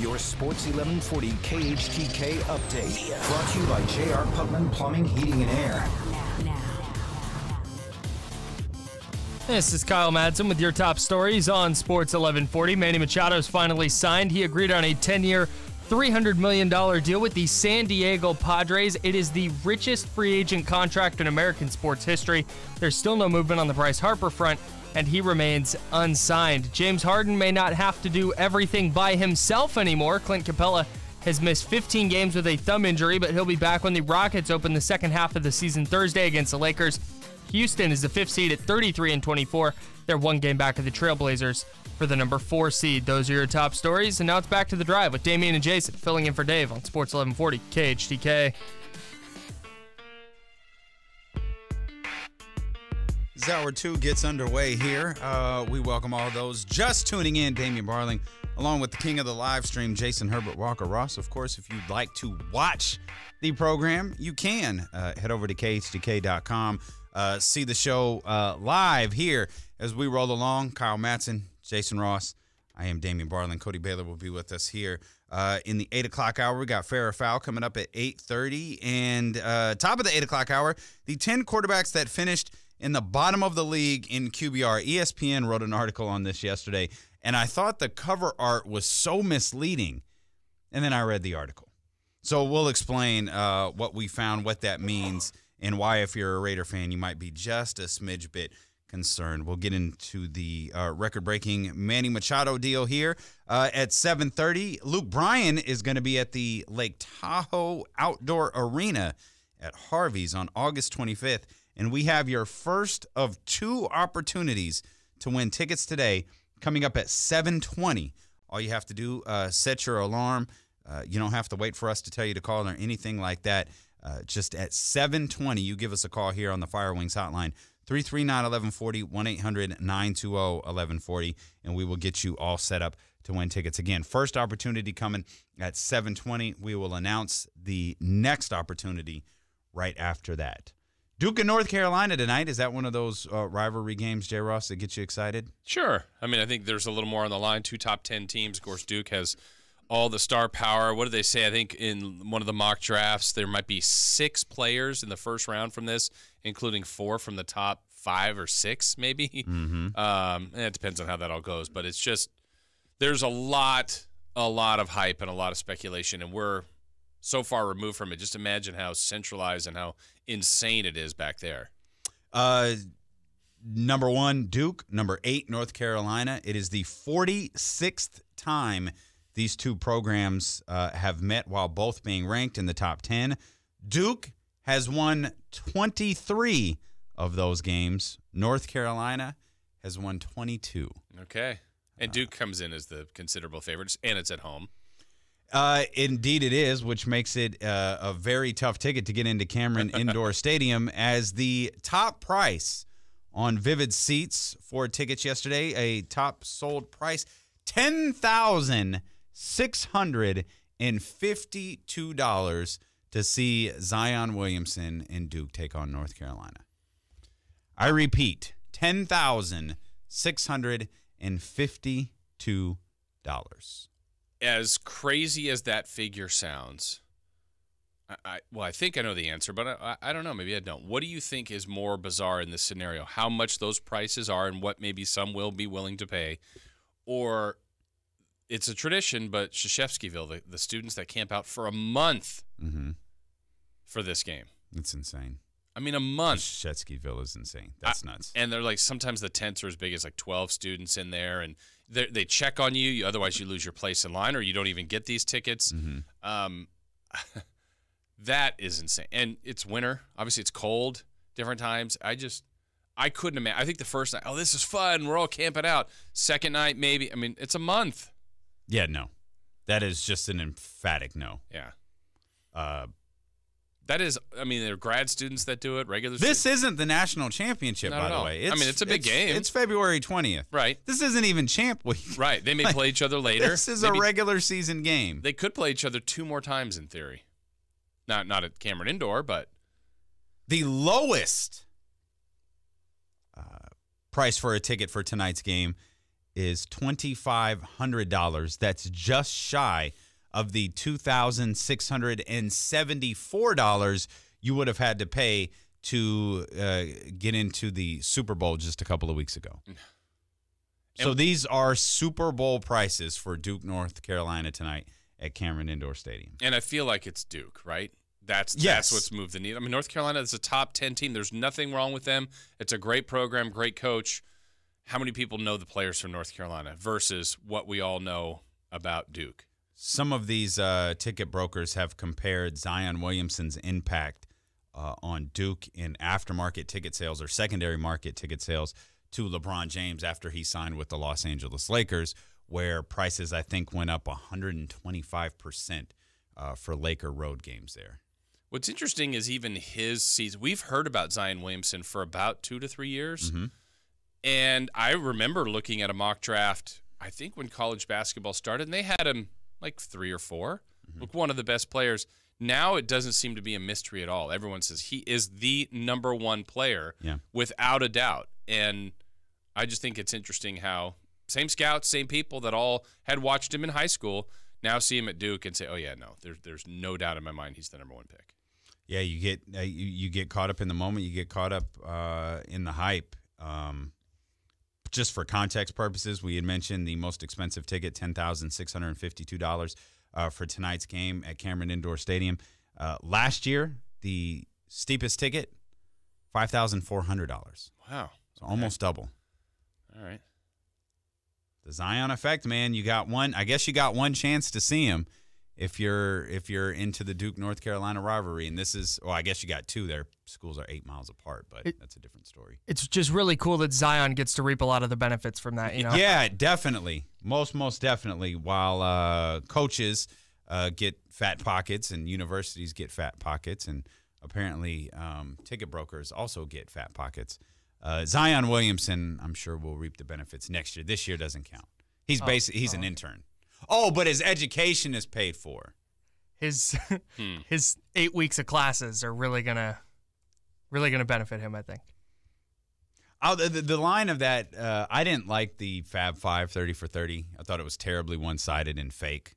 Your Sports 1140 KHTK update. Brought to you by J.R. Putman Plumbing, Heating, and Air. This is Kyle Madsen with your top stories on Sports 1140. Manny Machado's finally signed. He agreed on a 10-year, $300 million deal with the San Diego Padres. It is the richest free agent contract in American sports history. There's still no movement on the Bryce Harper front, and he remains unsigned. James Harden may not have to do everything by himself anymore. Clint Capella has missed 15 games with a thumb injury, but he'll be back when the Rockets open the second half of the season Thursday against the Lakers. Houston is the 5th seed at 33-24. They're one game back of the Trailblazers for the number 4 seed. Those are your top stories, and now it's back to the drive with Damien and Jason filling in for Dave on Sports 1140 KHTK. As Hour 2 gets underway here, we welcome all those just tuning in. Damien Barling, along with the king of the live stream, Jason Herbert Walker Ross. Of course, if you'd like to watch the program, you can head over to KHTK.com. See the show live here as we roll along. Kyle Madsen, Jason Ross. I am Damien Barling. Cody Baylor will be with us here in the 8 o'clock hour. We got Fair or Foul coming up at 8:30. And top of the 8 o'clock hour, the 10 quarterbacks that finished in the bottom of the league in QBR. ESPN wrote an article on this yesterday, and I thought the cover art was so misleading. And then I read the article. So we'll explain what we found, what that means, and why, if you're a Raider fan, you might be just a smidge bit concerned. We'll get into the record-breaking Manny Machado deal here at 7:30. Luke Bryan is going to be at the Lake Tahoe Outdoor Arena at Harvey's on August 25th, and we have your first of 2 opportunities to win tickets today coming up at 7:20. All you have to do, set your alarm. You don't have to wait for us to tell you to call or anything like that. Just at 7:20, you give us a call here on the Fire Wings hotline, 339-1140, 1-800-920-1140, and we will get you all set up to win tickets. Again, first opportunity coming at 7:20. We will announce the next opportunity right after that. Duke and North Carolina tonight. Is that one of those rivalry games, Jay Ross, that gets you excited? Sure. I mean, I think there's a little more on the line. 2 top 10 teams. Of course, Duke has all the star power. What do they say? I think in one of the mock drafts, there might be 6 players in the first round from this, including 4 from the top 5 or 6, maybe. Mm-hmm. It depends on how that all goes. But it's just, there's a lot of hype and a lot of speculation, and we're so far removed from it. Just imagine how centralized and how insane it is back there. Number 1, Duke. Number 8, North Carolina. It is the 46th time these 2 programs have met while both being ranked in the top 10. Duke has won 23 of those games. North Carolina has won 22. Okay. And Duke comes in as the considerable favorites, and it's at home. Indeed it is, which makes it a very tough ticket to get into Cameron Indoor Stadium, as the top price on Vivid Seats for tickets yesterday, a top sold price, $10,652 to see Zion Williamson and Duke take on North Carolina. I repeat, $10,652. As crazy as that figure sounds, I think I know the answer, but I don't know. Maybe I don't. What do you think is more bizarre in this scenario? How much those prices are and what maybe some will be willing to pay? Or it's a tradition, but Krzyzewskiville, the students that camp out for a month for this game. It's insane. I mean, a month. Krzyzewskiville is insane. That's nuts. And they're like, sometimes the tents are as big as like 12 students in there, and they check on you. Otherwise, you lose your place in line, or you don't even get these tickets. That is insane. And it's winter. Obviously, it's cold, different times. I couldn't imagine. I think the first night, oh, this is fun. We're all camping out. Second night, maybe. I mean, it's a month. Yeah, no. That is just an emphatic no. Yeah. That is, I mean, there are grad students that do it, regular This students. isn't the national championship, by the way. It's a big game. It's February 20th. Right. This isn't even champ week. Right. They may play each other later. This is a regular season game. They could play each other 2 more times in theory. Not at Cameron Indoor, but. The lowest price for a ticket for tonight's game is $2,500. That's just shy of the $2,674 you would have had to pay to get into the Super Bowl just a couple of weeks ago. So these are Super Bowl prices for Duke, North Carolina tonight at Cameron Indoor Stadium. And I feel like it's Duke, right? That's what's moved the needle. I mean, North Carolina is a top 10 team. There's nothing wrong with them. It's a great program, great coach. How many people know the players from North Carolina versus what we all know about Duke? Some of these ticket brokers have compared Zion Williamson's impact on Duke in aftermarket ticket sales or secondary market ticket sales to LeBron James after he signed with the Los Angeles Lakers, where prices, I think, went up 125% for Laker road games there. What's interesting is even his season. We've heard about Zion Williamson for about 2 to 3 years. Mm-hmm. And I remember looking at a mock draft, I think when college basketball started, and they had him like 3 or 4. Mm-hmm. Look, one of the best players. Now it doesn't seem to be a mystery at all. Everyone says he is the number one player without a doubt. And I just think it's interesting how same scouts, same people that all had watched him in high school now see him at Duke and say, oh, yeah, no, there's no doubt in my mind he's the number one pick. Yeah, you get caught up in the moment. You get caught up in the hype. Just for context purposes, we had mentioned the most expensive ticket, $10,652 for tonight's game at Cameron Indoor Stadium. Last year, the steepest ticket, $5,400. Wow. So almost double. All right. The Zion effect, man. You got one. I guess you got one chance to see him if you're into the Duke North Carolina rivalry. And this is, well, I guess you got 2. Their schools are 8 miles apart, but that's a different story. It's just really cool that Zion gets to reap a lot of the benefits from that. You know? Yeah, definitely. Most definitely. While coaches get fat pockets and universities get fat pockets, and apparently ticket brokers also get fat pockets. Zion Williamson, I'm sure, will reap the benefits next year. This year doesn't count. He's an intern. Oh, but his education is paid for. His 8 weeks of classes are really gonna benefit him, I think. Oh, the line of that, I didn't like the Fab 5 30 for 30. I thought it was terribly one-sided and fake.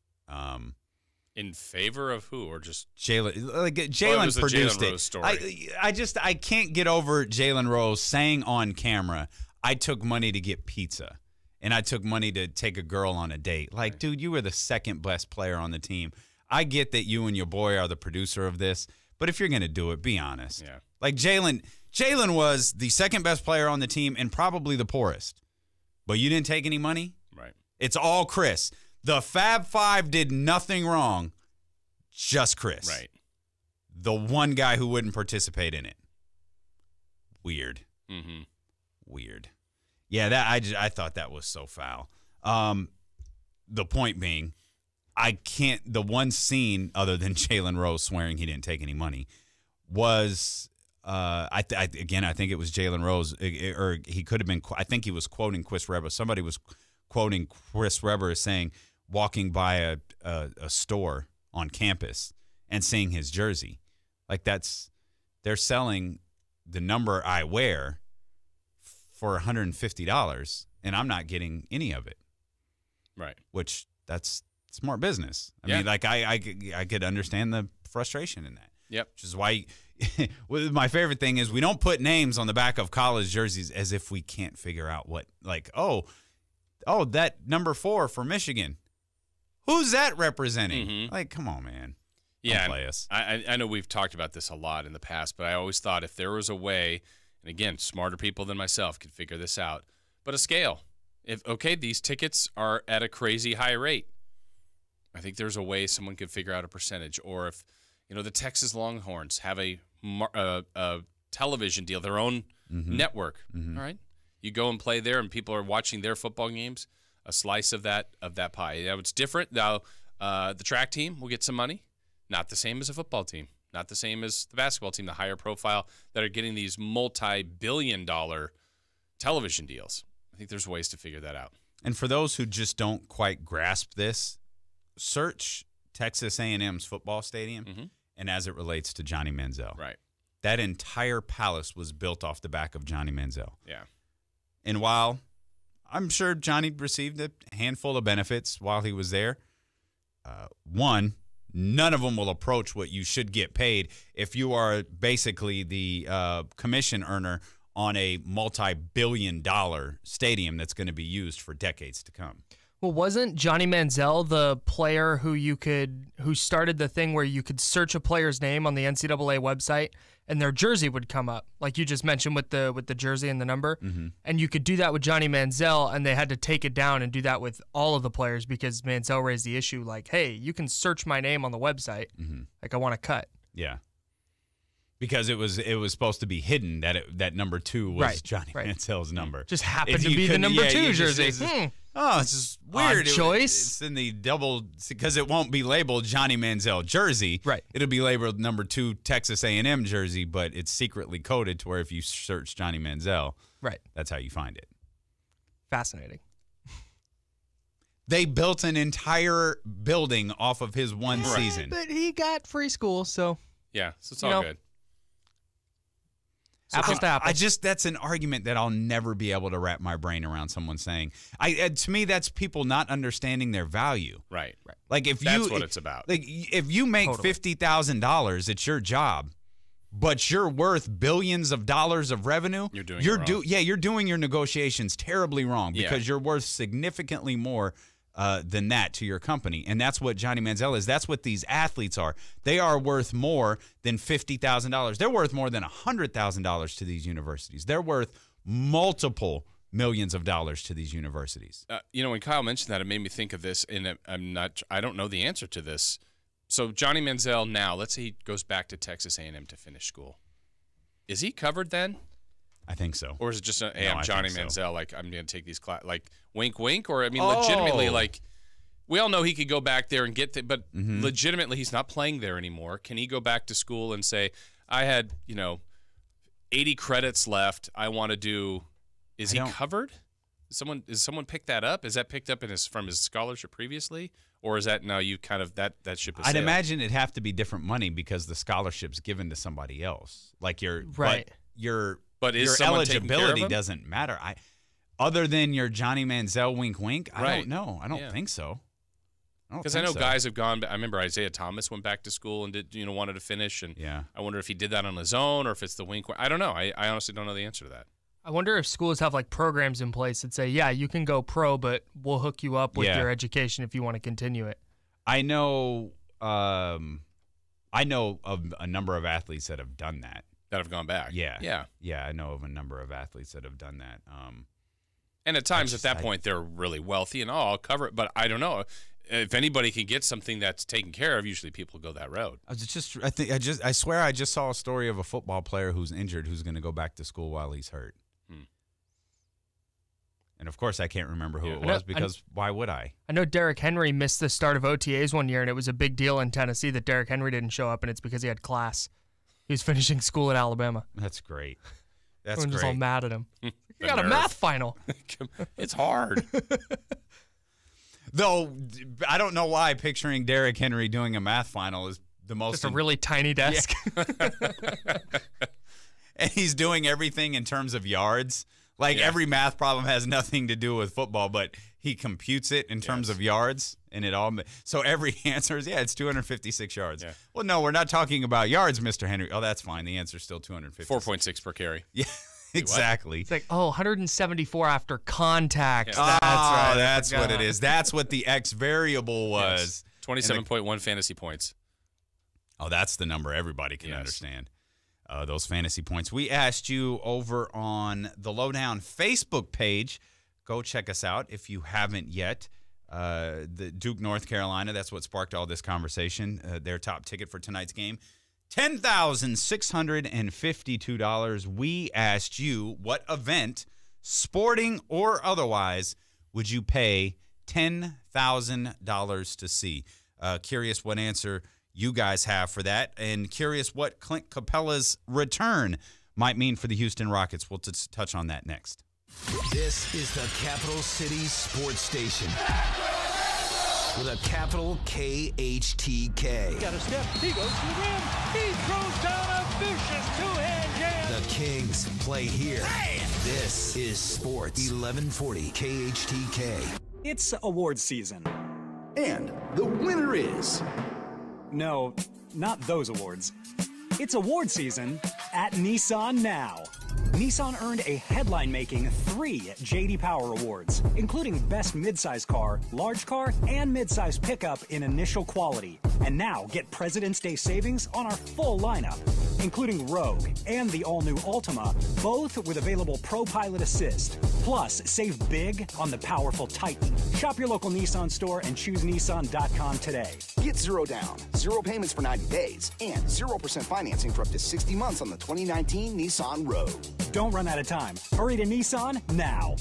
In favor of who, or just Jalen? Like Jalen produced it. Story. I can't get over Jalen Rose saying on camera, "I took money to get pizza, and I took money to take a girl on a date." Like, right. Dude, you were the second best player on the team. I get that you and your boy are the producer of this, but if you're gonna do it, be honest. Yeah. Like Jalen was the second best player on the team and probably the poorest, but you didn't take any money. Right. It's all Chris. The Fab Five did nothing wrong, just Chris. Right. The one guy who wouldn't participate in it. Weird. Mm-hmm. Weird. Yeah, I thought that was so foul. The point being, the one scene other than Jalen Rose swearing he didn't take any money was, I think it was Jalen Rose, or he could have been, I think he was quoting Chris Webber. Somebody was quoting Chris Webber as saying, walking by a store on campus and seeing his jersey. Like they're selling the number I wear for $150 and I'm not getting any of it. Right. Which that's smart business. I mean, like I could understand the frustration in that. Yep. Which is why my favorite thing is we don't put names on the back of college jerseys as if we can't figure out what, like, oh, that number 4 for Michigan. Who's that representing? Mm-hmm. Like, come on, man. Yeah, don't play us. I know we've talked about this a lot in the past, but I always thought if there was a way, and again, smarter people than myself could figure this out, but a scale. These tickets are at a crazy high rate. I think there's a way someone could figure out a percentage. Or if, the Texas Longhorns have a television deal, their own network, all right? You go and play there, and people are watching their football games. A slice of that pie. Now it's different. Now the track team will get some money. Not the same as a football team. Not the same as the basketball team. The higher profile that are getting these multi-billion-dollar television deals. I think there's ways to figure that out. And for those who just don't quite grasp this, search Texas A&M's football stadium, and as it relates to Johnny Manziel. Right. That entire palace was built off the back of Johnny Manziel. Yeah. And while I'm sure Johnny received a handful of benefits while he was there. One, none of them will approach what you should get paid if you are basically the commission earner on a multi-billion-dollar stadium that's going to be used for decades to come. Well, wasn't Johnny Manziel the player who started the thing where you could search a player's name on the NCAA website and their jersey would come up, like you just mentioned with the jersey and the number, and you could do that with Johnny Manziel, and they had to take it down and do that with all of the players because Manziel raised the issue, like, hey, you can search my name on the website, like I want to cut. Yeah, because it was supposed to be hidden that number 2 was Johnny Manziel's number. Just happened to be the number 2 jersey. It's just weird. Odd choice. It's in the double, because it won't be labeled Johnny Manziel jersey. Right. It'll be labeled number 2 Texas A&M jersey, but it's secretly coded to where if you search Johnny Manziel, that's how you find it. Fascinating. They built an entire building off of his one season. But he got free school, so. Yeah, so it's all good. Apples to apples. That's an argument that I'll never be able to wrap my brain around. Someone saying, to me, that's people not understanding their value. Right. Like that's what it's about. Like if you make $50,000, it's your job, but you're worth billions of dollars of revenue. You're doing it wrong. You're doing your negotiations terribly wrong because you're worth significantly more than that to your company. And that's what Johnny Manziel is. That's what these athletes are. They are worth more than $50,000. They're worth more than $100,000 to these universities. They're worth multiple millions of dollars to these universities. When Kyle mentioned that, it made me think of this, and I don't know the answer to this. So Johnny Manziel now, let's say he goes back to Texas A&M to finish school. Is he covered then? I think so. Or is it just I'm Johnny Manziel, like I'm going to take these classes, like wink, wink? Or, I mean, legitimately, like we all know he could go back there and get but legitimately he's not playing there anymore. Can he go back to school and say, I had, 80 credits left. I want to do – is he covered? Is someone pick that up? Is that picked up from his scholarship previously? Or is that now you kind of that ship is I'd sailed? imagine it'd have to be different money because the scholarship's given to somebody else. Like your But is your someone taking care of eligibility him? doesn't matter. Other than your Johnny Manziel wink wink, I Right. don't know. I don't think so. Because I know guys have gone. I remember Isaiah Thomas went back to school and did wanted to finish, and I wonder if he did that on his own or if it's the wink. I don't know. I honestly don't know the answer to that. I wonder if schools have like programs in place that say, yeah, you can go pro, but we'll hook you up with your education if you want to continue it. I know of a number of athletes that have done that. That have gone back. Yeah. I know of a number of athletes that have done that. And at times at that point they're really wealthy and I'll cover it, but I don't know if anybody can get something that's taken care of. Usually people go that road. I swear I just saw a story of a football player who's injured who's going to go back to school while he's hurt. And, of course, I can't remember who it was because why would I? I know Derrick Henry missed the start of OTAs one year, and it was a big deal in Tennessee that Derrick Henry didn't show up, and it's because he had class. He was finishing school at Alabama. That's great. Everyone's just all mad at him. You got a math final. It's hard. Though, I don't know why picturing Derrick Henry doing a math final is the most... Just a really tiny desk. Yeah. And he's doing everything in terms of yards. Like, every math problem has nothing to do with football, but he computes it in terms of yards, and it all. So every answer is, it's 256 yards. Yeah. Well, no, we're not talking about yards, Mr. Henry. Oh, that's fine. The answer's still 250. 4.6 per carry. Yeah, exactly. It's like, 174 after contact. Yeah. That's right. That's what it is. That's what the X variable was. 27.1 fantasy points. Oh, that's the number everybody can understand. Those fantasy points. We asked you over on the Lowdown Facebook page. Go check us out if you haven't yet. The Duke, North Carolina, that's what sparked all this conversation. Their top ticket for tonight's game, $10,652. We asked you what event, sporting or otherwise, would you pay $10,000 to see? Curious what answer you guys have for that, and curious what Clint Capella's return might mean for the Houston Rockets. We'll touch on that next. This is the Capital City Sports Station with a capital KHTK. Got a step. He goes to the rim. He throws down a vicious two-hand jam. The Kings play here. Hey, This is Sports 1140 KHTK. It's award season. And the winner is... No, not those awards. It's award season at Nissan Now. Nissan earned a headline-making 3 J.D. Power Awards, including Best Midsize Car, Large Car, and Midsize Pickup in initial quality. And now get President's Day savings on our full lineup, including Rogue and the all-new Altima, both with available Pro Pilot Assist. Plus, save big on the powerful Titan. Shop your local Nissan store and choose Nissan.com today. Get 0 down, 0 payments for 90 days, and 0% financing for up to 60 months on the 2019 Nissan Rogue. Don't run out of time. Hurry to Nissan now.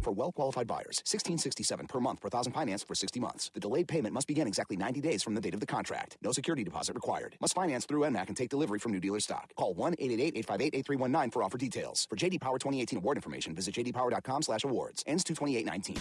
For well-qualified buyers, $1,667 per month per thousand finance for 60 months. The delayed payment must begin exactly 90 days from the date of the contract. No security deposit required. Must finance through NMAC and take delivery from new dealer stock. Call 1-888-858-8319 for offer details. For J.D. Power 2018 award information, visit jdpower.com/awards. Ends 2/28/19.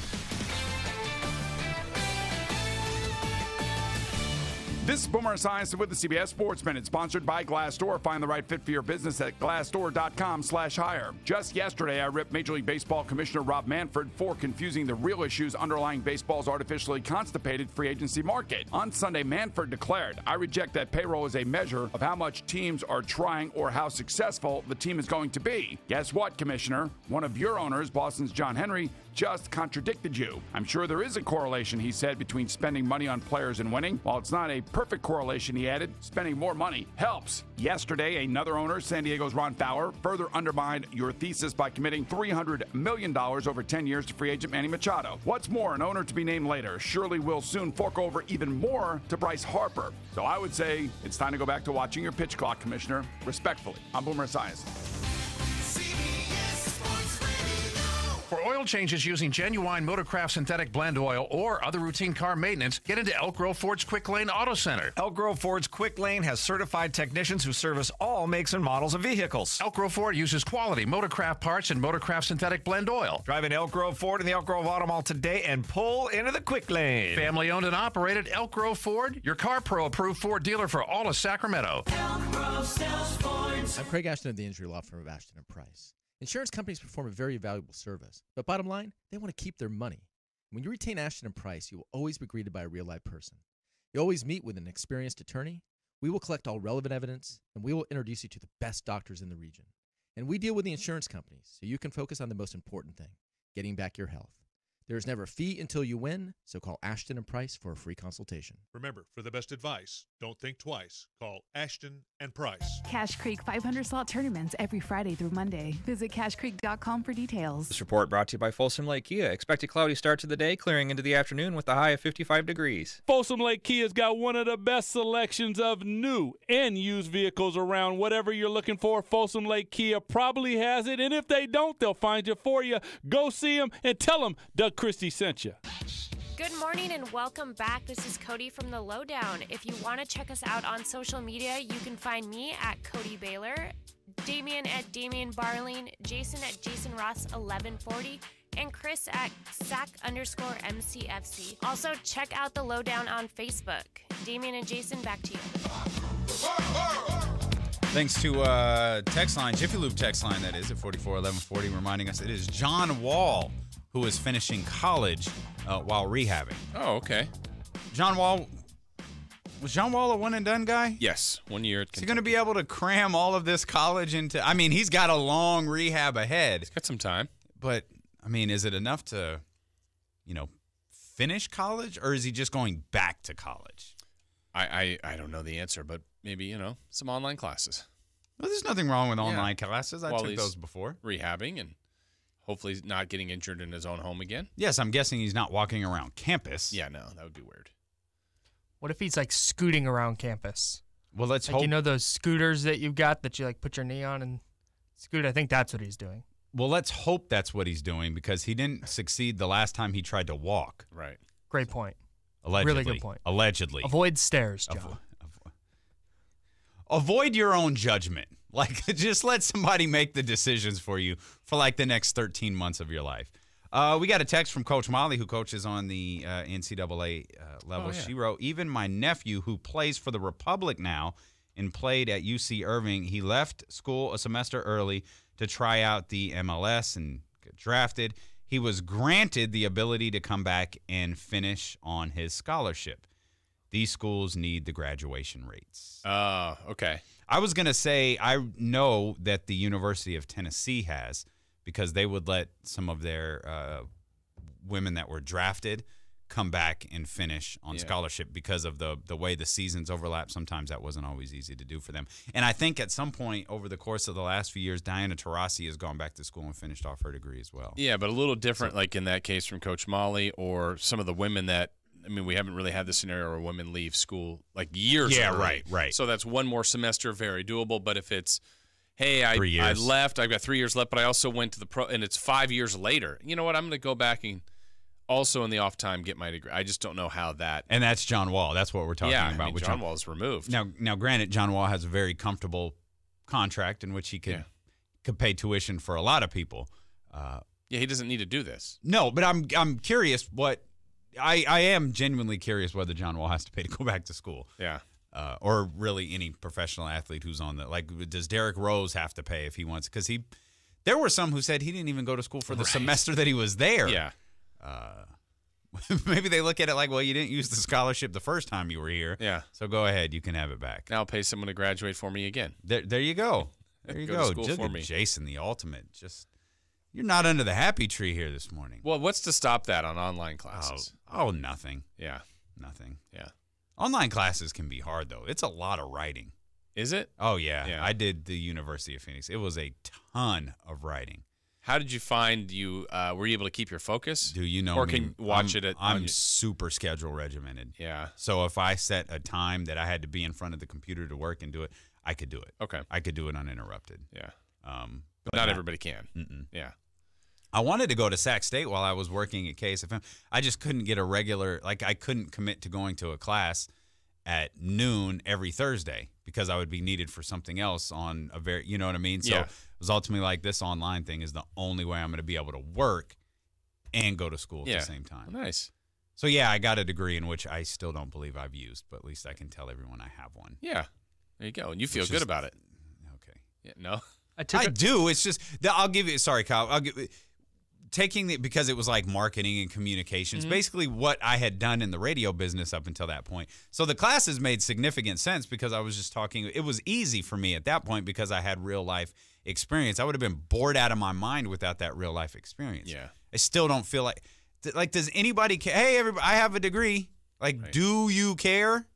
This is Boomer Science with the CBS Sports Minute, sponsored by Glassdoor. Find the right fit for your business at glassdoor.com/hire. Just yesterday, I ripped Major League Baseball Commissioner Rob Manfred for confusing the real issues underlying baseball's artificially constipated free agency market. On Sunday, Manfred declared, "I reject that payroll as a measure of how much teams are trying or how successful the team is going to be." Guess what, Commissioner? One of your owners, Boston's John Henry, just contradicted you. "I'm sure there is a correlation," he said, "between spending money on players and winning. While it's not a perfect correlation," he added, "spending more money helps." Yesterday, another owner, San Diego's Ron Fowler, further undermined your thesis by committing $300 million over 10 years to free agent Manny Machado. What's more, an owner to be named later surely will soon fork over even more to Bryce Harper. So I would say it's time to go back to watching your pitch clock, Commissioner. Respectfully, I'm Boomer Esiason. For oil changes using genuine Motorcraft synthetic blend oil or other routine car maintenance, get into Elk Grove Ford's Quick Lane Auto Center. Elk Grove Ford's Quick Lane has certified technicians who service all makes and models of vehicles. Elk Grove Ford uses quality Motorcraft parts and Motorcraft synthetic blend oil. Drive in Elk Grove Ford in the Elk Grove Auto Mall today and pull into the Quick Lane. Family owned and operated, Elk Grove Ford, your Car Pro approved Ford dealer for all of Sacramento. Elk Grove sells Fords. I'm Craig Ashton of the injury law firm of Ashton & Price. Insurance companies perform a very valuable service, but bottom line, they want to keep their money. When you retain Ashton & Price, you will always be greeted by a real live person. You always meet with an experienced attorney. We will collect all relevant evidence, and we will introduce you to the best doctors in the region. And we deal with the insurance companies, so you can focus on the most important thing, getting back your health. There is never a fee until you win, so call Ashton & Price for a free consultation. Remember, for the best advice, don't think twice. Call Ashton & Price. Cache Creek 500 slot tournaments every Friday through Monday. Visit cachecreek.com for details. This report brought to you by Folsom Lake Kia. Expect a cloudy start to the day, clearing into the afternoon with a high of 55 degrees. Folsom Lake Kia's got one of the best selections of new and used vehicles around. Whatever you're looking for, Folsom Lake Kia probably has it. And if they don't, they'll find it for you. Go see them and tell them Doug Christie sent you. Good morning and welcome back. This is Cody from The Lowdown. If you want to check us out on social media, you can find me at Cody Baylor, Damien at Damien Barling, Jason at Jason Ross 1140, and Chris at @SAC_MCFC. Also, check out The Lowdown on Facebook. Damien and Jason, back to you. Thanks to text line, Jiffy Lube text line, that is, at 441140, reminding us it is John Wall who is finishing college while rehabbing. Oh, okay. Was John Wall a one-and-done guy? Yes, 1 year. Is he going to be able to cram all of this college into... I mean, he's got a long rehab ahead. He's got some time. But, I mean, is it enough to, finish college? Or is he just going back to college? I don't know the answer, but maybe, some online classes. Well, there's nothing wrong with online classes. I While took he's those before. Rehabbing and hopefully not getting injured in his own home again. Yes, I'm guessing he's not walking around campus. Yeah, no, that would be weird. What if he's scooting around campus? Well, let's hope. Those scooters that you've got that you put your knee on and scoot? I think that's what he's doing. Well, let's hope that's what he's doing because he didn't succeed the last time he tried to walk. Right. Great point. Allegedly. Really good point. Allegedly. Avoid stairs, John. Avoid your own judgment. Just let somebody make the decisions for you for the next 13 months of your life. We got a text from Coach Molly, who coaches on the NCAA level. Oh, yeah. She wrote, even my nephew, who plays for the Republic now and played at UC Irving, he left school a semester early to try out the MLS and get drafted. He was granted the ability to come back and finish on his scholarship. These schools need the graduation rates. Okay. I was going to say I know that the University of Tennessee has, because they would let some of their women that were drafted come back and finish on scholarship because of the way the seasons overlap. Sometimes that wasn't always easy to do for them. And I think at some point over the course of the last few years, Diana Taurasi has gone back to school and finished off her degree as well. Yeah, but a little different, like in that case from Coach Molly or some of the women that, I mean, we haven't really had the scenario where women leave school like years early. Right. So that's one more semester, very doable. But if it's, hey, I years. left, I've got 3 years left, but I also went to the pro, and it's 5 years later. You know what? I'm going to go back and also in the off time get my degree. I just don't know how that. And that's John Wall. That's what we're talking about. I mean, with John Wall is removed. Now, granted, John Wall has a very comfortable contract in which he could pay tuition for a lot of people. Yeah, he doesn't need to do this. No, but I'm curious what. I am genuinely curious whether John Wall has to pay to go back to school. Yeah. Or really any professional athlete who's on the, like, does Derrick Rose have to pay if he wants? Because there were some who said he didn't even go to school for the semester that he was there. Yeah. Maybe they look at it like, well, you didn't use the scholarship the first time you were here. Yeah. So go ahead, you can have it back. Now I'll pay someone to graduate for me again. There you go. There you Go go. to school Just for me. Jason, the ultimate. Just. You're not under the happy tree here this morning. Well, what's to stop that on online classes? Oh, nothing. Yeah. Nothing. Yeah. Online classes can be hard, though. It's a lot of writing. Is it? Oh, yeah. I did the University of Phoenix. It was a ton of writing. How did you find were you able to keep your focus? Do you know or me? can watch it at I'm super schedule regimented. Yeah. So if I set a time that I had to be in front of the computer to work and do it, I could do it. Okay. I could do it uninterrupted. Yeah. But not everybody can. Mm-mm. Yeah. I wanted to go to Sac State while I was working at KSFM. I just couldn't get a regular, like I couldn't commit to going to a class at noon every Thursday because I would be needed for something else on a very, you know what I mean? So it was ultimately like this online thing is the only way I'm going to be able to work and go to school at the same time. Well, nice. So yeah, I got a degree in which I still don't believe I've used, but at least I can tell everyone I have one. Yeah. There you go. And you feel good about it. Okay. Yeah, no. I do. It's just, I'll give you, sorry, Kyle, I'll give taking it because it was like marketing and communications, basically what I had done in the radio business up until that point. So the classes made significant sense because I was just talking. It was easy for me at that point because I had real life experience. I would have been bored out of my mind without that real life experience. Yeah. I still don't feel like does anybody care? Hey, everybody, I have a degree. Like, do you care?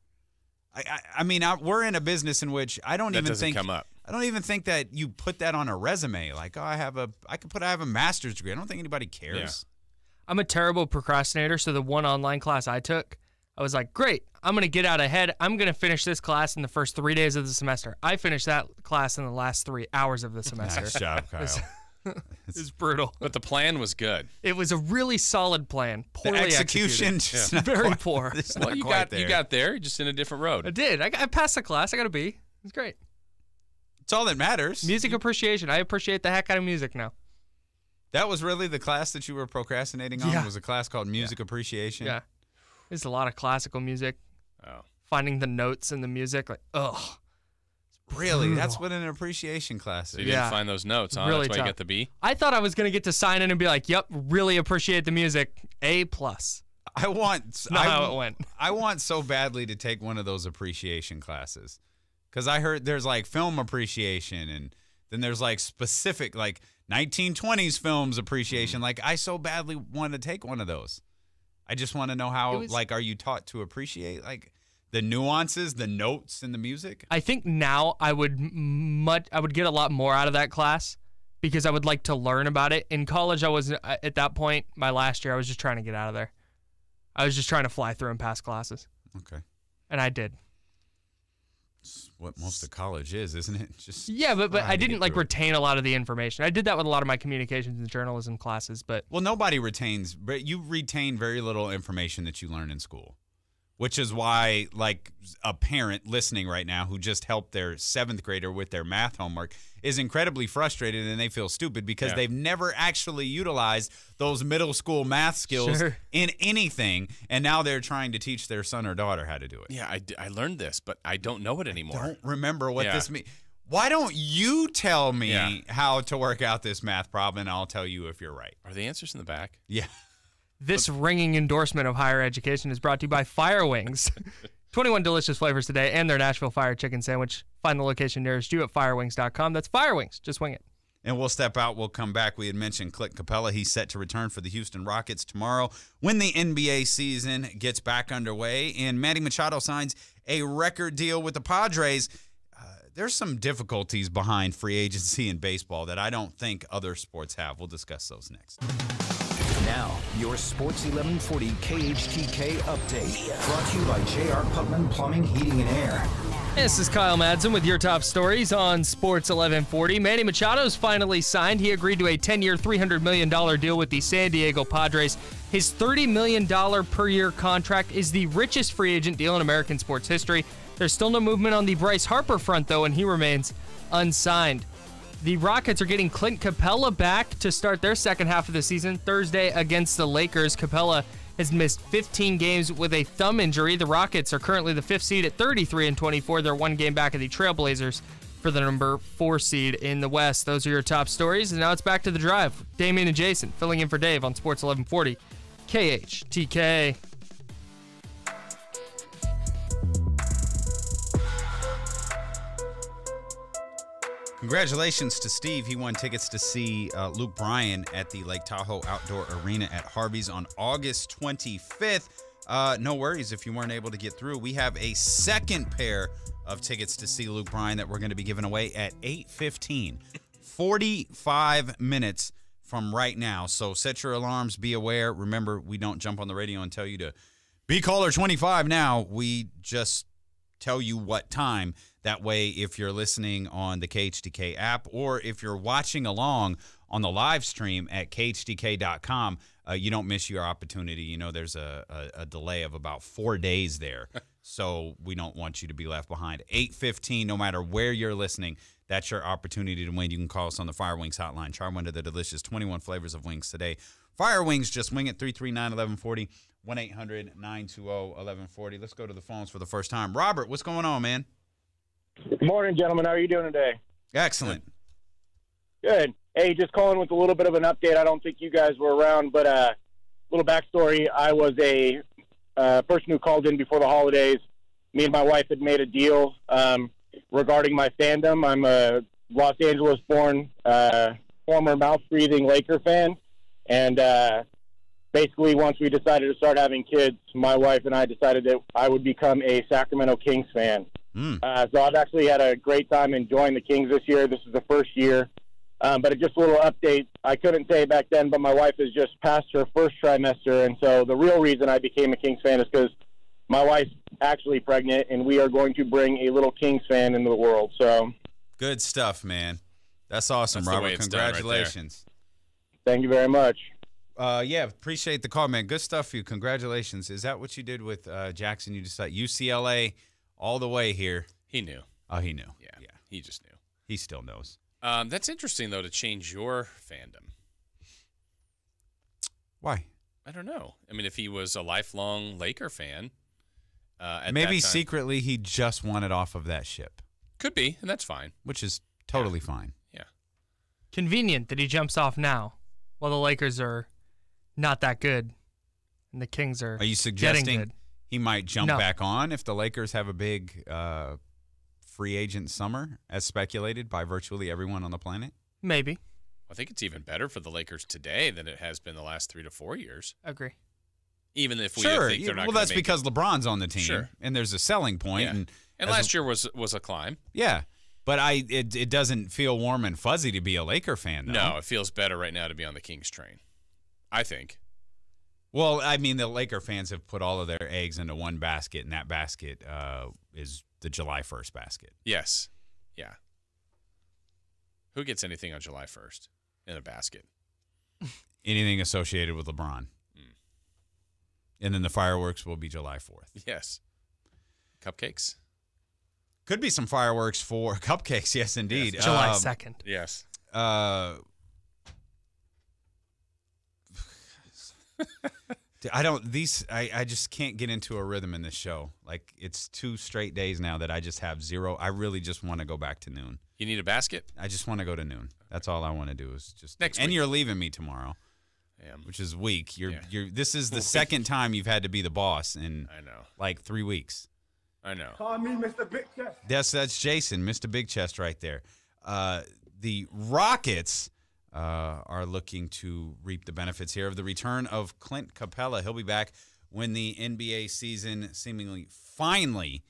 I mean, we're in a business in which I don't even think come up. I don't even think that you put that on a resume. Like, oh, I have a master's degree. I don't think anybody cares. Yeah. I'm a terrible procrastinator, so the one online class I took, I was like, great, I'm going to get out ahead. I'm going to finish this class in the first 3 days of the semester. I finished that class in the last 3 hours of the semester. Nice job, Kyle. It's brutal. But the plan was good. It was a really solid plan. Poorly the execution, very poor. Well, you got there, just in a different road. I did. I passed the class. I got a B. It was great. It's all that matters. Music appreciation. I appreciate the heck out of music now. That was really the class that you were procrastinating on? Yeah. Was a class called Music Appreciation? Yeah. There's a lot of classical music. Oh. Finding the notes in the music, like, ugh. Really? Brutal. That's what an appreciation class is. So you didn't find those notes, huh? Really That's why tough. you got the B? I thought I was going to get to sign in and be like, yep, really appreciate the music. A+. I want Not how it went. I want so badly to take one of those appreciation classes. Because I heard there's like film appreciation and then there's like specific like 1920s films appreciation. Like I so badly want to take one of those. I just want to know how are you taught to appreciate like the nuances, the notes in the music? I think now I would get a lot more out of that class because I would like to learn about it. In college, I was at that point, my last year, I was just trying to get out of there. I was just trying to fly through and pass classes. Okay. And I did. It's what most of college is, isn't it? Just yeah, but I didn't like retain a lot of the information. I did that with a lot of my communications and journalism classes, but well, nobody retains, but you retain very little information that you learn in school. Which is why, like, a parent listening right now who just helped their 7th grader with their math homework is incredibly frustrated and they feel stupid because they've never actually utilized those middle school math skills in anything, and now they're trying to teach their son or daughter how to do it. Yeah, I learned this, but I don't know it anymore. I don't remember what this means. Why don't you tell me how to work out this math problem, and I'll tell you if you're right. Are the answers in the back? Yeah. This ringing endorsement of higher education is brought to you by Fire Wings. 21 delicious flavors today and their Nashville Fire Chicken Sandwich. Find the location nearest you at firewings.com. That's Fire Wings. Just wing it. And we'll step out. We'll come back. We had mentioned Clint Capella. He's set to return for the Houston Rockets tomorrow when the NBA season gets back underway. And Manny Machado signs a record deal with the Padres. There's some difficulties behind free agency in baseball that I don't think other sports have. We'll discuss those next. Now, your Sports 1140 KHTK update. Brought to you by J.R. Putman Plumbing, Heating, and Air. This is Kyle Madsen with your top stories on Sports 1140. Manny Machado's finally signed. He agreed to a 10-year, $300 million deal with the San Diego Padres. His $30 million per year contract is the richest free agent deal in American sports history. There's still no movement on the Bryce Harper front, though, and he remains unsigned. The Rockets are getting Clint Capella back to start their second half of the season Thursday against the Lakers. Capella has missed 15 games with a thumb injury. The Rockets are currently the 5th seed at 33-24. They're one game back of the Trailblazers for the number 4 seed in the West. Those are your top stories, and now it's back to the drive. Damien and Jason filling in for Dave on Sports 1140 KHTK. Congratulations to Steve. He won tickets to see Luke Bryan at the Lake Tahoe Outdoor Arena at Harvey's on August 25th. No worries if you weren't able to get through. We have a second pair of tickets to see Luke Bryan that we're going to be giving away at 8:15. 45 minutes from right now. So set your alarms. Be aware. Remember, we don't jump on the radio and tell you to be caller 25 now. We just tell you what time. That way, if you're listening on the KHTK app or if you're watching along on the live stream at KHTK.com, you don't miss your opportunity. You know, there's a delay of about 4 days there, so we don't want you to be left behind. 8:15, no matter where you're listening, that's your opportunity to win. You can call us on the Fire Wings hotline. Try one of the delicious 21 flavors of wings today. Fire Wings, just wing it, 339-1140, 1-800-920-1140. Let's go to the phones for the first time. Robert, what's going on, man? Good morning, gentlemen. How are you doing today? Excellent. Good. Hey, just calling with a little bit of an update. I don't think you guys were around, but a little backstory. I was a person who called in before the holidays. Me and my wife had made a deal regarding my fandom. I'm a Los Angeles-born, former mouth-breathing Laker fan, and basically once we decided to start having kids, my wife and I decided that I would become a Sacramento Kings fan. So I've actually had a great time enjoying the Kings this year. This is the first year. But just a little update. I couldn't say it back then, but my wife has just passed her first trimester. And so the real reason I became a Kings fan is because my wife's actually pregnant, and we are going to bring a little Kings fan into the world. So good stuff, man. That's awesome, That's Robert. Congratulations. Thank you very much. Yeah, appreciate the call, man. Good stuff for you. Congratulations. Is that what you did with Jackson? You decided UCLA all the way here. He knew. Oh, he knew. Yeah, he just knew. He still knows. That's interesting, though, to change your fandom. Why? I don't know. I mean, if he was a lifelong Laker fan, at maybe that time, secretly he just wanted off of that ship. Could be, and that's fine. Which is totally fine. Yeah. Convenient that he jumps off now while the Lakers are not that good and the Kings are you getting suggesting good. He might jump back on if the Lakers have a big free agent summer, as speculated by virtually everyone on the planet? Maybe. I think it's even better for the Lakers today than it has been the last 3 to 4 years. Agree. Even if we Sure. think they're not well, that's because LeBron's on the team, Sure. and there's a selling point. Yeah. And last year was a climb. Yeah, but it doesn't feel warm and fuzzy to be a Laker fan, though. No, it feels better right now to be on the Kings train, I think. Well, I mean, the Laker fans have put all of their eggs into one basket, and that basket is the July 1st basket. Yes. Yeah. Who gets anything on July 1st in a basket? Anything associated with LeBron. And then the fireworks will be July 4th. Yes. Cupcakes? Could be some fireworks for cupcakes, yes, indeed. Yes. July 2nd. Yes. I just can't get into a rhythm in this show. Like, it's 2 straight days now that I just have zero. I really just want to go back to noon. You need a basket? I just want to go to noon. That's all I want to do is just next week. And you're leaving me tomorrow. I am. Which is weak. This is the second time you've had to be the boss in like 3 weeks. I know. Call me Mr. Big Chest. That's Jason, Mr. Big Chest right there. The Rockets are looking to reap the benefits here of the return of Clint Capella. He'll be back when the NBA season seemingly finally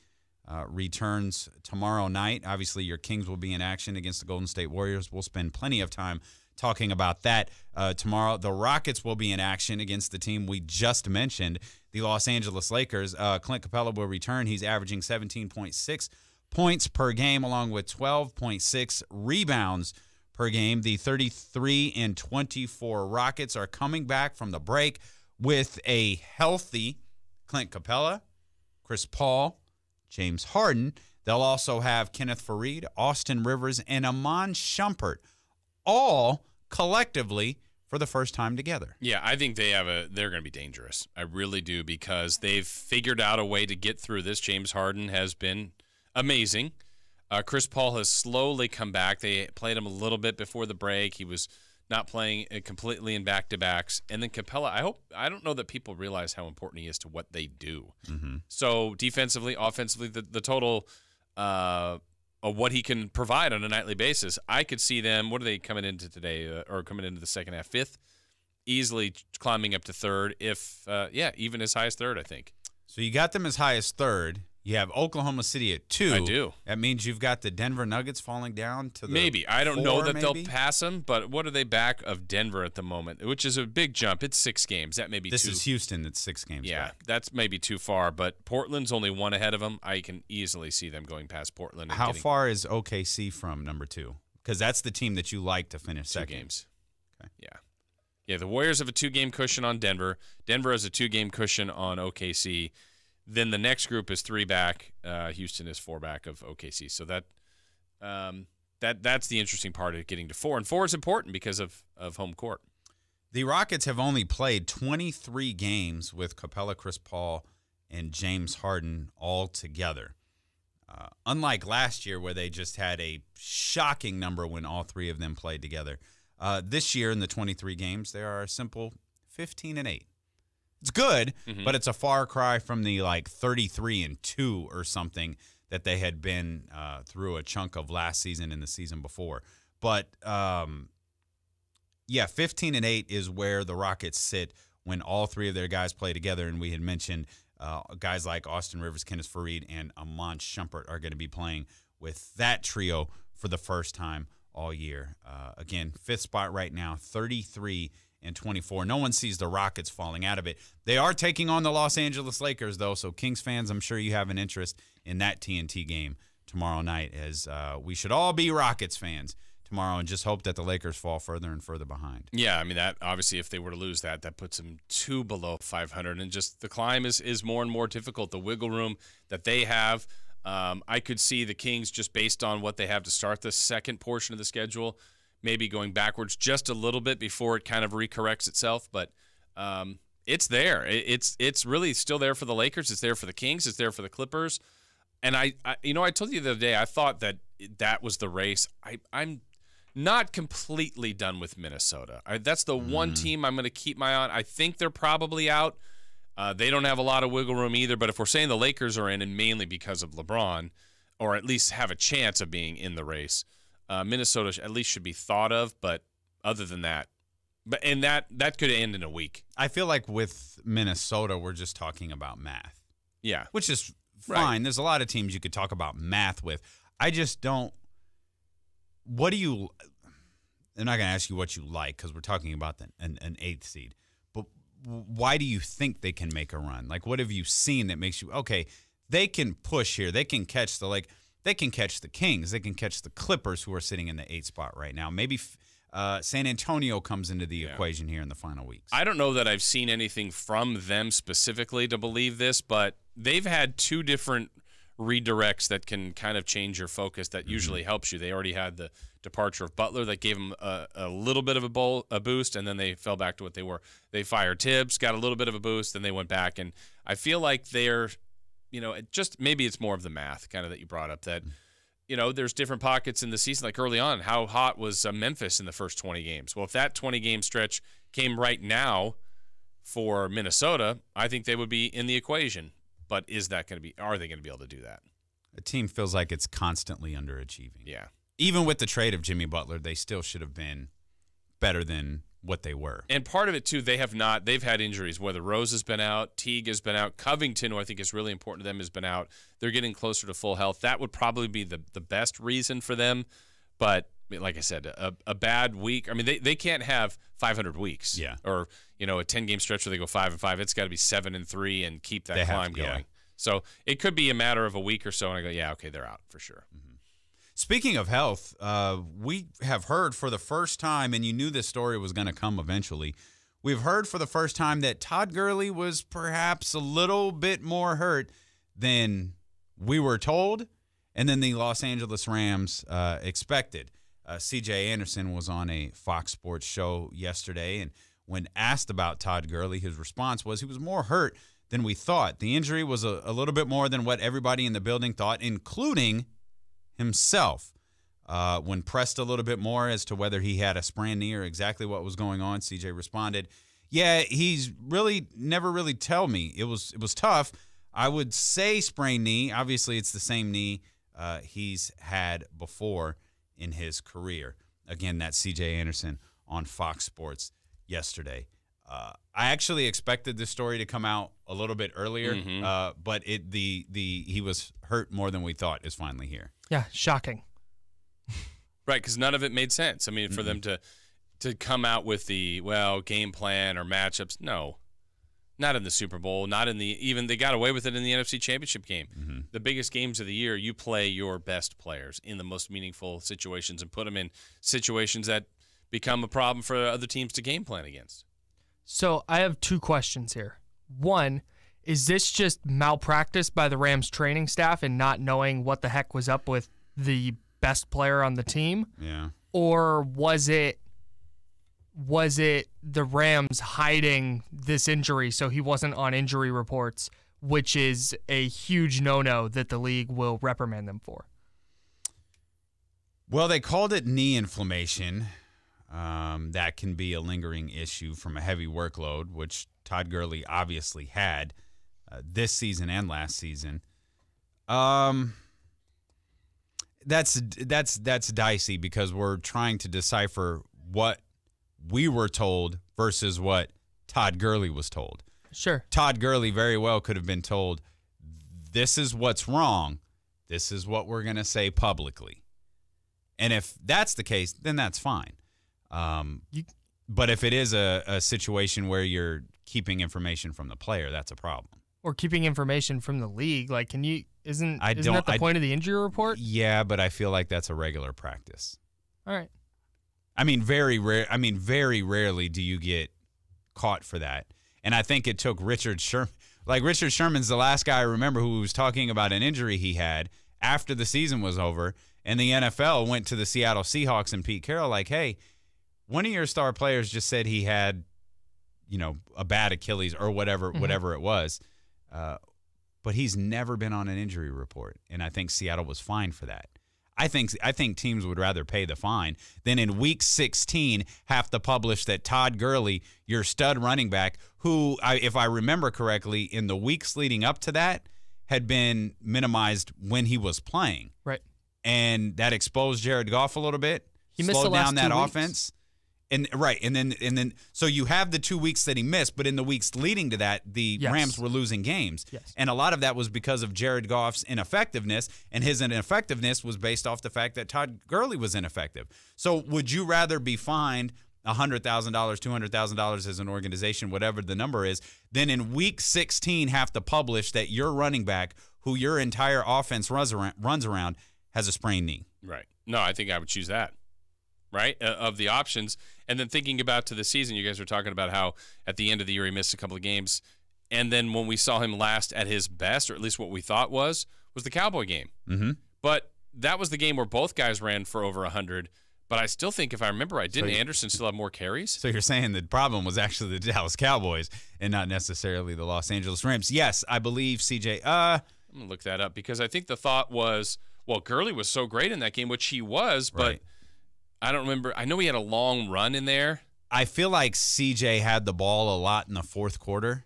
returns tomorrow night. Obviously, your Kings will be in action against the Golden State Warriors. We'll spend plenty of time talking about that tomorrow. The Rockets will be in action against the team we just mentioned, the Los Angeles Lakers. Clint Capella will return. He's averaging 17.6 points per game, along with 12.6 rebounds per game. The 33-24 Rockets are coming back from the break with a healthy Clint Capella, Chris Paul, James Harden. They'll also have Kenneth Faried, Austin Rivers, and Amon Shumpert, all collectively for the first time together. Yeah, I think they're going to be dangerous. I really do, because they've figured out a way to get through this. James Harden has been amazing. Chris Paul has slowly come back. They played him a little bit before the break. He was not playing completely in back-to-backs. And then Capella, I don't know that people realize how important he is to what they do. Mm-hmm. So defensively, offensively, the total of what he can provide on a nightly basis, I could see them, what are they coming into today, or coming into the second half? 5th? Easily climbing up to 3rd, even as high as 3rd, I think. So you got them as high as 3rd. You have Oklahoma City at 2. I do. That means you've got the Denver Nuggets falling down to the maybe. I don't 4, know that maybe? they'll pass them, but what are they back of Denver at the moment, which is a big jump. It's 6 games. That may be This too. is Houston that's 6 games back. That's maybe too far, but Portland's only 1 ahead of them. I can easily see them going past Portland. And How far is OKC from number 2? Because that's the team that you like to finish 2 second. games. Okay. Yeah, the Warriors have a 2-game cushion on Denver. Denver has a 2-game cushion on OKC. Then the next group is 3 back. Houston is 4 back of OKC. So that's the interesting part of getting to 4. And 4 is important because of home court. The Rockets have only played 23 games with Capella, Chris Paul, and James Harden all together. Unlike last year where they just had a shocking number when all 3 of them played together. This year in the 23 games, they are a simple 15-8. It's good, but it's a far cry from the 33-2 or something that they had been through a chunk of last season and the season before. But 15-8 is where the Rockets sit when all 3 of their guys play together. And we had mentioned guys like Austin Rivers, Kenneth Faried, and Amon Shumpert are going to be playing with that trio for the first time all year. Again, 5th spot right now, 33-24. No one sees the Rockets falling out of it. They are taking on the Los Angeles Lakers, though, so Kings fans, I'm sure you have an interest in that TNT game tomorrow night, as we should all be Rockets fans tomorrow and just hope that the Lakers fall further and further behind. Yeah, I mean, that obviously if they were to lose that puts them 2 below 500, and just the climb is more and more difficult. The wiggle room that they have, I could see the Kings, just based on what they have to start the second portion of the schedule, maybe going backwards just a little bit before it kind of recorrects itself. But it's there. It's really still there for the Lakers. It's there for the Kings. It's there for the Clippers. And I told you the other day, I thought that was the race. I'm not completely done with Minnesota. That's the one team I'm going to keep my eye on. I think they're probably out. They don't have a lot of wiggle room either. But if we're saying the Lakers are in, and mainly because of LeBron, or at least have a chance of being in the race, Minnesota at least should be thought of. But other than that, that could end in a week. I feel like with Minnesota, we're just talking about math. Yeah. Which is fine. Right. There's a lot of teams you could talk about math with. I just don't. What do you – I'm not going to ask you what you like because we're talking about an 8th seed. But why do you think they can make a run? Like, what have you seen that makes you – okay, they can push here. They can catch they can catch the Kings. They can catch the Clippers, who are sitting in the 8th spot right now. Maybe San Antonio comes into the equation here in the final weeks. I don't know that I've seen anything from them specifically to believe this, but they've had 2 different redirects that can kind of change your focus that usually helps you. They already had the departure of Butler that gave them a little bit of a boost, and then they fell back to what they were. They fired Tibbs, got a little bit of a boost, then they went back. And I feel like they're, just maybe it's more of the math kind of that you brought up that, there's different pockets in the season. Like early on, how hot was Memphis in the first 20 games? Well, if that 20-game stretch came right now for Minnesota, I think they would be in the equation. But are they going to be able to do that? A team feels like it's constantly underachieving. Yeah. Even with the trade of Jimmy Butler, they still should have been better than what they were. And part of it, too, they've had injuries, whether Rose has been out, Teague has been out, Covington, who I think is really important to them, has been out. They're getting closer to full health. That would probably be the best reason for them. But like I said, a bad week. I mean, they can't have 500 weeks. Yeah. Or, a 10-game stretch where they go 5-5. It's got to be 7-3 and keep that climb going. Yeah. So it could be a matter of a week or so, and I go, yeah, okay, they're out for sure. Mm-hmm. Speaking of health, we have heard for the first time, and you knew this story was going to come eventually, we've heard for the first time that Todd Gurley was perhaps a little bit more hurt than we were told, and then the Los Angeles Rams expected. C.J. Anderson was on a Fox Sports show yesterday, and when asked about Todd Gurley, his response was he was more hurt than we thought. The injury was a little bit more than what everybody in the building thought, including himself. When pressed a little bit more as to whether he had a sprained knee or exactly what was going on, CJ responded, yeah, he's really never really tell me. It was tough. I would say sprained knee. Obviously, it's the same knee he's had before in his career. Again, that's CJ Anderson on Fox Sports yesterday. I actually expected this story to come out a little bit earlier, but he was hurt more than we thought is finally here. Yeah, shocking. Right, because none of it made sense. I mean, for them to come out with the, game plan or matchups, no. Not in the Super Bowl, not in even they got away with it in the NFC Championship game. Mm-hmm. The biggest games of the year, you play your best players in the most meaningful situations and put them in situations that become a problem for other teams to game plan against. So I have two questions here. One, is this just malpractice by the Rams training staff and not knowing what the heck was up with the best player on the team? Yeah. Or was it the Rams hiding this injury so he wasn't on injury reports, which is a huge no-no that the league will reprimand them for? Well, they called it knee inflammation. That can be a lingering issue from a heavy workload, which Todd Gurley obviously had this season and last season. That's dicey because we're trying to decipher what we were told versus what Todd Gurley was told. Sure. Todd Gurley very well could have been told, this is what's wrong. This is what we're going to say publicly. And if that's the case, then that's fine. But if it is a situation where you're keeping information from the player, that's a problem. Or keeping information from the league, like isn't that the point of the injury report? Yeah, but I feel like that's a regular practice. All right. I mean, very rarely do you get caught for that. And I think it took Richard Sherman. Like, Richard Sherman's the last guy I remember who was talking about an injury he had after the season was over, and the NFL went to the Seattle Seahawks and Pete Carroll like, hey, one of your star players just said he had, a bad Achilles or whatever it was. But he's never been on an injury report, and I think Seattle was fined for that. I think teams would rather pay the fine than in Week 16 have to publish that Todd Gurley, your stud running back, who, if I remember correctly, in the weeks leading up to that, had been minimized when he was playing. Right. And that exposed Jared Goff a little bit. He missed slowed the last down that 2 weeks. offense. And then so you have the 2 weeks that he missed, but in the weeks leading to that, the Rams were losing games. Yes. And a lot of that was because of Jared Goff's ineffectiveness, and his ineffectiveness was based off the fact that Todd Gurley was ineffective. So would you rather be fined $100,000, $200,000 as an organization, whatever the number is, than in Week 16 have to publish that your running back, who your entire offense runs around, has a sprained knee? Right. No, I think I would choose that. Right, of the options. And then thinking about to the season, you guys were talking about how at the end of the year he missed a couple of games. And then when we saw him last at his best, or at least what we thought was the Cowboy game. Mm-hmm. But that was the game where both guys ran for over 100. But I still think, if I remember right, didn't Anderson still have more carries? So you're saying the problem was actually the Dallas Cowboys and not necessarily the Los Angeles Rams. Yes, I believe CJ. I'm going to look that up because I think the thought was, well, Gurley was so great in that game, which he was, but Right. I don't remember. I know he had a long run in there. I feel like CJ had the ball a lot in the fourth quarter,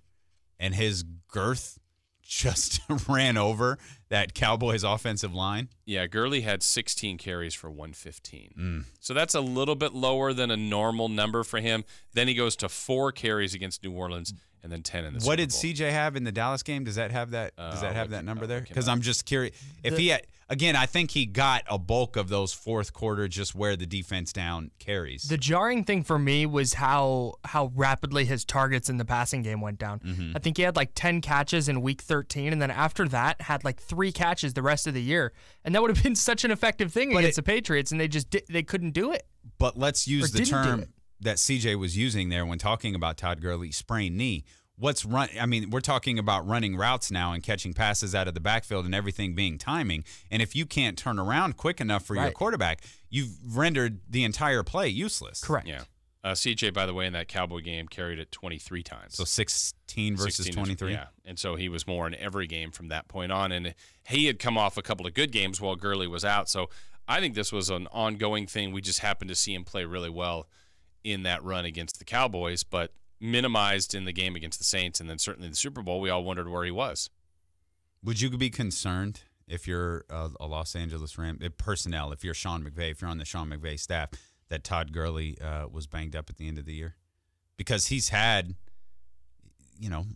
and his girth just ran over that Cowboys offensive line. Yeah, Gurley had 16 carries for 115. Mm. So that's a little bit lower than a normal number for him. Then he goes to 4 carries against New Orleans and then 10 in the Super Bowl. What did CJ have in the Dallas game? Does that have that? Does that have that number there? Because I'm just curious. If he had, again, I think he got a bulk of those fourth quarter just where the defense down carries. The jarring thing for me was how rapidly his targets in the passing game went down. Mm-hmm. I think he had like 10 catches in week 13, and then after that had like 3 catches the rest of the year. And that would have been such an effective thing against the Patriots, and they couldn't do it. But let's use the didn't do term it. that CJ was using there when talking about Todd Gurley, sprained knee. We're talking about running routes now and catching passes out of the backfield and everything being timing. And if you can't turn around quick enough for your quarterback, you've rendered the entire play useless. Correct. Yeah. CJ, by the way, in that Cowboy game carried it 23 times. So 16 versus 16 23? Yeah. And so he was more in every game from that point on. And he had come off a couple of good games while Gurley was out. So I think this was an ongoing thing. We just happened to see him play really well in that run against the Cowboys, but minimized in the game against the Saints, and then certainly the Super Bowl, we all wondered where he was. Would you be concerned if you're a Los Angeles Rams personnel, if you're Sean McVay, if you're on the Sean McVay staff, that Todd Gurley was banged up at the end of the year? Because he's had,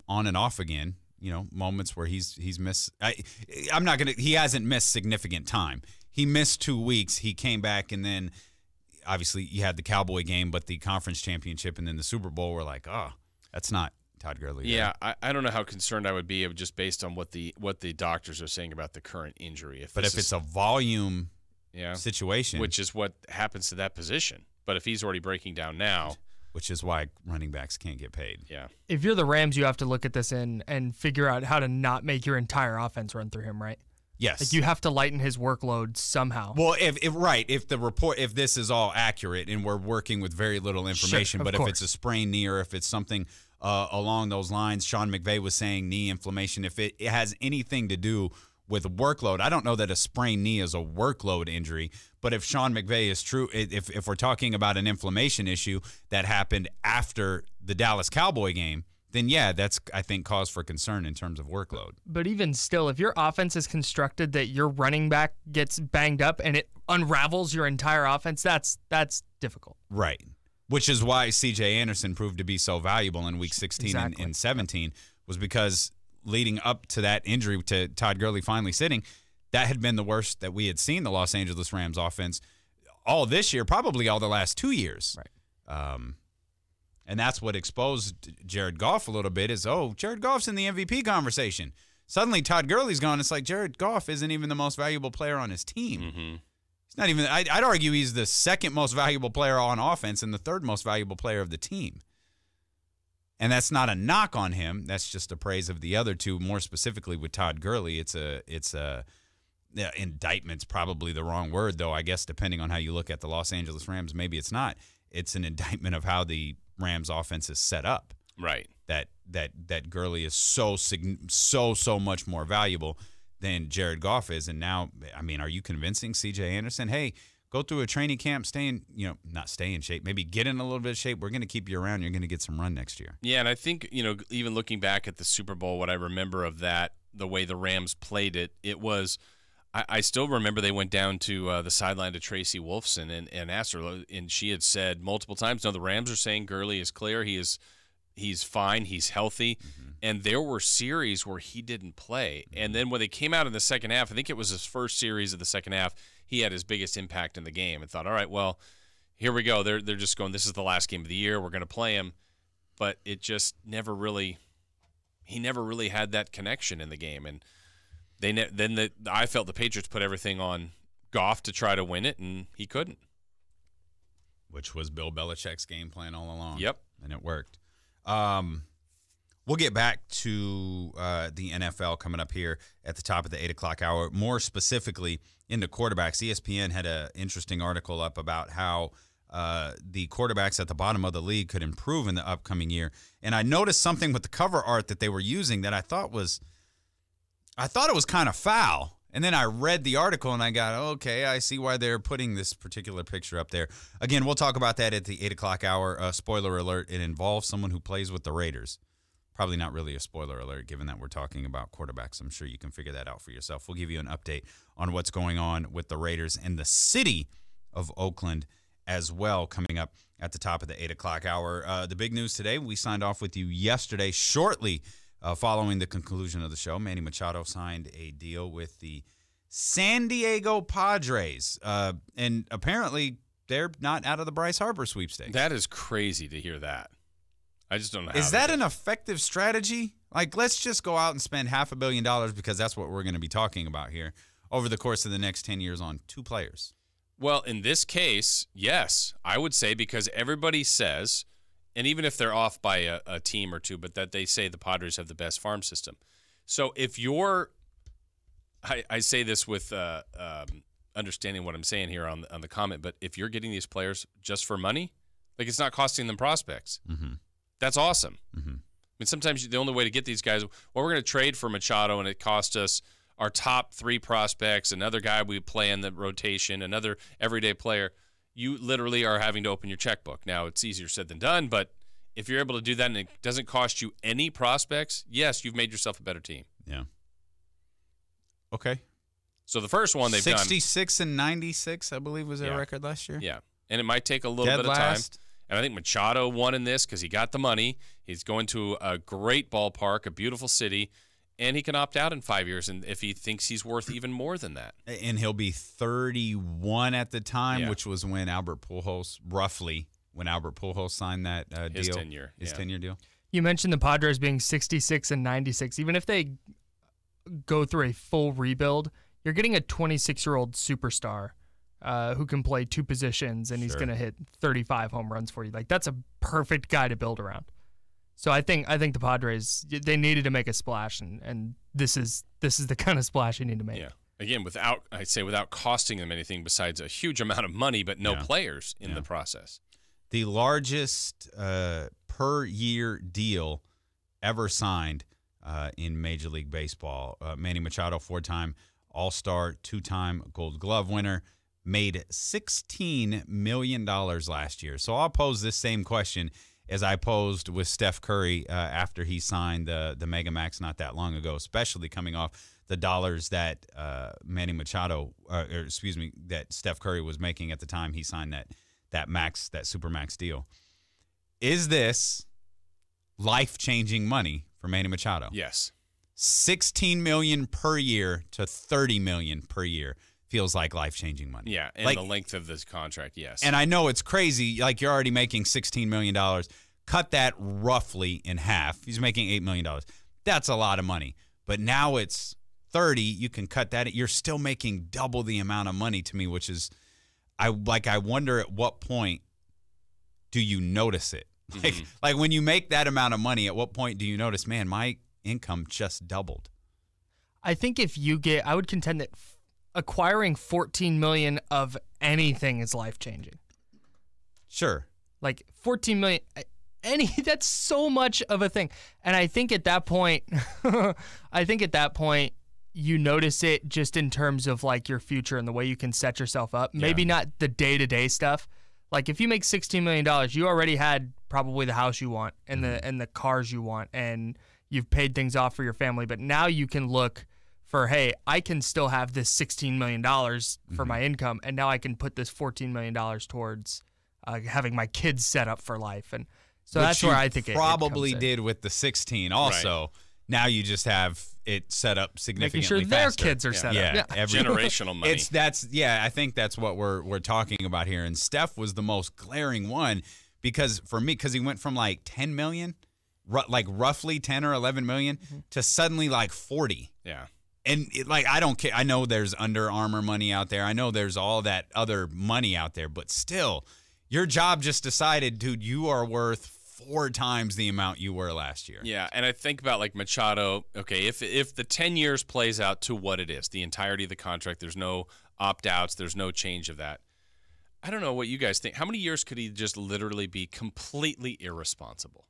on and off again, moments where he's missed. He hasn't missed significant time. He missed 2 weeks. He came back, and then obviously you had the Cowboy game, but the conference championship and then the Super Bowl were like, oh, that's not Todd Gurley. Yeah, I don't know how concerned I would be just based on what the doctors are saying about the current injury. If it's a volume situation. Which is what happens to that position. But if he's already breaking down now. Which is why running backs can't get paid. Yeah. If you're the Rams, you have to look at this and figure out how to not make your entire offense run through him, right? Yes. Like you have to lighten his workload somehow. Well, if this is all accurate and we're working with very little information, Sure, but of if it's a sprained knee or if it's something along those lines, Sean McVay was saying knee inflammation, if it has anything to do with workload, I don't know that a sprained knee is a workload injury, but if Sean McVay is true, if we're talking about an inflammation issue that happened after the Dallas Cowboy game, then yeah, that's, I think, cause for concern in terms of workload. But even still, if your offense is constructed that your running back gets banged up and it unravels your entire offense, that's difficult. Right. Which is why C.J. Anderson proved to be so valuable in Week 16 and 17, was because leading up to that injury to Todd Gurley finally sitting, that had been the worst that we had seen the Los Angeles Rams offense all this year, probably all the last 2 years. Right. And that's what exposed Jared Goff a little bit is, Jared Goff's in the MVP conversation. Suddenly Todd Gurley's gone. It's like Jared Goff isn't even the most valuable player on his team. Mm-hmm. He's not even – I'd argue he's the second most valuable player on offense and the third most valuable player of the team. And that's not a knock on him. That's just a praise of the other two. More specifically with Todd Gurley, it's a indictment's probably the wrong word, though, I guess, depending on how you look at the Los Angeles Rams. Maybe it's not. It's an indictment of how the Rams offense is set up. Right. That Gurley is so much more valuable than Jared Goff is. And now, I mean, are you convincing C.J. Anderson, hey, go through a training camp, not stay in shape, maybe get in a little bit of shape. We're going to keep you around. You're going to get some run next year. Yeah, and I think, even looking back at the Super Bowl, what I remember of that, the way the Rams played it, it was I still remember they went down to the sideline to Tracy Wolfson and asked her, and she had said multiple times, no, the Rams are saying Gurley is clear. He's fine. He's healthy. Mm-hmm. And there were series where he didn't play. Mm-hmm. And then when they came out in the second half, I think it was his first series of the second half, he had his biggest impact in the game and thought, all right, well, here we go. They're just going, this is the last game of the year. We're going to play him. But it just never really had that connection in the game. And I felt the Patriots put everything on Goff to try to win it, and he couldn't. Which was Bill Belichick's game plan all along. Yep. And it worked. We'll get back to the NFL coming up here at the top of the 8 o'clock hour. More specifically, into quarterbacks. ESPN had an interesting article up about how the quarterbacks at the bottom of the league could improve in the upcoming year. And I noticed something with the cover art that they were using that I thought it was kind of foul. And then I read the article and I got, okay, I see why they're putting this particular picture up there. Again, we'll talk about that at the 8 o'clock hour. Spoiler alert, it involves someone who plays with the Raiders. Probably not really a spoiler alert, given that we're talking about quarterbacks. I'm sure you can figure that out for yourself. We'll give you an update on what's going on with the Raiders and the city of Oakland as well, coming up at the top of the 8 o'clock hour. The big news today, we signed off with you yesterday, shortly following the conclusion of the show. Manny Machado signed a deal with the San Diego Padres, and apparently they're not out of the Bryce Harper sweepstakes. That is crazy to hear that. I just don't know how. Is that an effective strategy? Like, let's just go out and spend $500 million, because that's what we're going to be talking about here, over the course of the next 10 years on 2 players. Well, in this case, yes, I would say, because everybody says, and even if they're off by a team or two, but that they say the Padres have the best farm system. So if you're, I say this with understanding what I'm saying here on the comment, but if you're getting these players just for money, like, it's not costing them prospects. Mm-hmm. That's awesome. Mm-hmm. I mean, sometimes the only way to get these guys, well, we're going to trade for Machado, and it cost us our top 3 prospects, another guy we play in the rotation, another everyday player. You literally are having to open your checkbook. Now, it's easier said than done, but if you're able to do that and it doesn't cost you any prospects, yes, you've made yourself a better team. Yeah. Okay. So the first one they've 66 and 96, I believe, was their record last year. Yeah. And it might take a little bit of time. And I think Machado won in this because he got the money. He's going to a great ballpark, a beautiful city, and he can opt out in 5 years, and if he thinks he's worth even more than that. And he'll be 31 at the time, which was when Albert Pujols, roughly, when Albert Pujols signed that his deal. 10-year. His 10-year deal. You mentioned the Padres being 66 and 96. Even if they go through a full rebuild, you're getting a 26-year-old superstar who can play 2 positions, and he's going to hit 35 home runs for you. Like, that's a perfect guy to build around. So I think the Padres, they needed to make a splash, and this is the kind of splash you need to make. Yeah. Again, without costing them anything besides a huge amount of money, but no players in the process. The largest per-year deal ever signed in Major League Baseball. Manny Machado, 4-time All-Star, 2-time Gold Glove winner, made $16 million last year. So I'll pose this same question as I posed with Steph Curry after he signed the Mega Max not that long ago, especially coming off the dollars that Manny Machado, that Steph Curry was making at the time he signed that Super Max deal. Is this life-changing money for Manny Machado? Yes. $16 million per year to $30 million per year feels like life-changing money. Yeah, and the length of this contract, yes. And I know it's crazy. Like, you're already making $16 million. Cut that roughly in half. He's making $8 million. That's a lot of money. But now it's 30. You can cut that. You're still making double the amount of money to me, which is, I wonder at what point do you notice it? Like when you make that amount of money, at what point do you notice, man, my income just doubled? I think I would contend that acquiring $14 million of anything is life-changing. Sure. Like $14 million, that's so much of a thing. And I think at that point, you notice it just in terms of like your future and the way you can set yourself up. Maybe not the day-to-day stuff. Like if you make $16 million, you already had probably the house you want and the cars you want, and you've paid things off for your family. But now you can look for, hey, I can still have this $16 million for my income, and now I can put this $14 million towards having my kids set up for life. And so that's where I think it probably comes did with the 16 also. Right. Now you just have it set up significantly making sure faster. their kids are set up. Yeah, generational money. I think that's what we're talking about here. And Steph was the most glaring one because he went from like 10 million, like roughly 10 or 11 million to suddenly like 40. Yeah. And I don't care. I know there's Under Armour money out there. I know there's all that other money out there, but still, your job just decided, dude, you are worth 4 times the amount you were last year. Yeah, and I think about like Machado. Okay, if the 10 years plays out to what it is, the entirety of the contract, there's no opt-outs, there's no change of that. I don't know what you guys think. How many years could he just literally be completely irresponsible?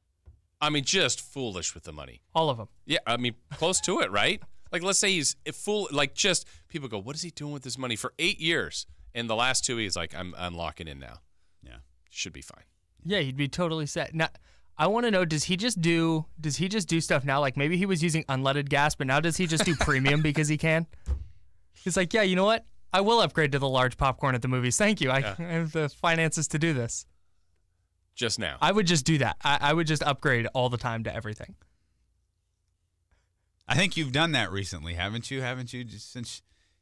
I mean, just foolish with the money. All of them. Yeah, I mean, close to it, right? Like, let's say he's full. Like, just people go, what is he doing with this money for 8 years? And the last 2, he's like, I'm locking in now. Yeah, should be fine. Yeah, he'd be totally set. Now, I want to know, does he just do stuff now? Like maybe he was using unleaded gas, but now does he just do premium because he can? He's like, yeah, you know what? I will upgrade to the large popcorn at the movies. Thank you. I have the finances to do this. Just now. I would just do that. I would just upgrade all the time to everything. I think you've done that recently, haven't you? Just since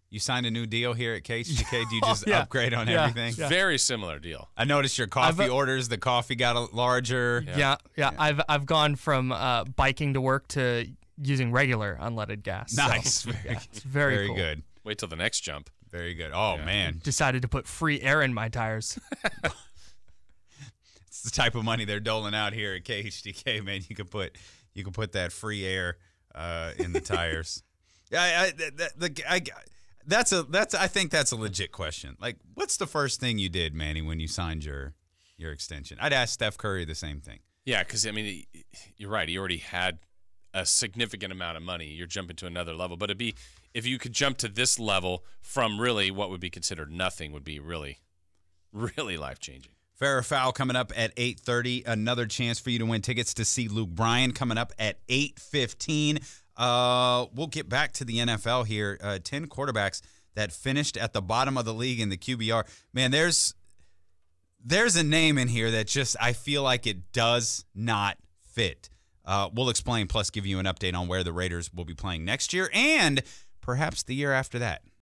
you signed a new deal here at KHTK, do you just upgrade on everything? Yeah. Very similar deal. I noticed your coffee orders. The coffee got larger. Yeah. I've gone from biking to work to using regular unleaded gas. Nice. So, it's very cool. Good. Wait till the next jump. Very good. Oh, man. Decided to put free air in my tires. It's the type of money they're doling out here at KHTK, man. You can put that free air in the tires. I think that's a legit question. Like, what's the first thing you did, Manny, when you signed your extension? I'd ask Steph Curry the same thing. Yeah, because I mean, you're right. He already had a significant amount of money. You're jumping to another level, but it'd be if you could jump to this level from really what would be considered nothing would be really, really life-changing. Fair or Foul coming up at 8:30. Another chance for you to win tickets to see Luke Bryan coming up at 8:15. We'll get back to the NFL here. 10 quarterbacks that finished at the bottom of the league in the QBR. Man, there's a name in here that just I feel like it does not fit. We'll explain, plus give you an update on where the Raiders will be playing next year and perhaps the year after that.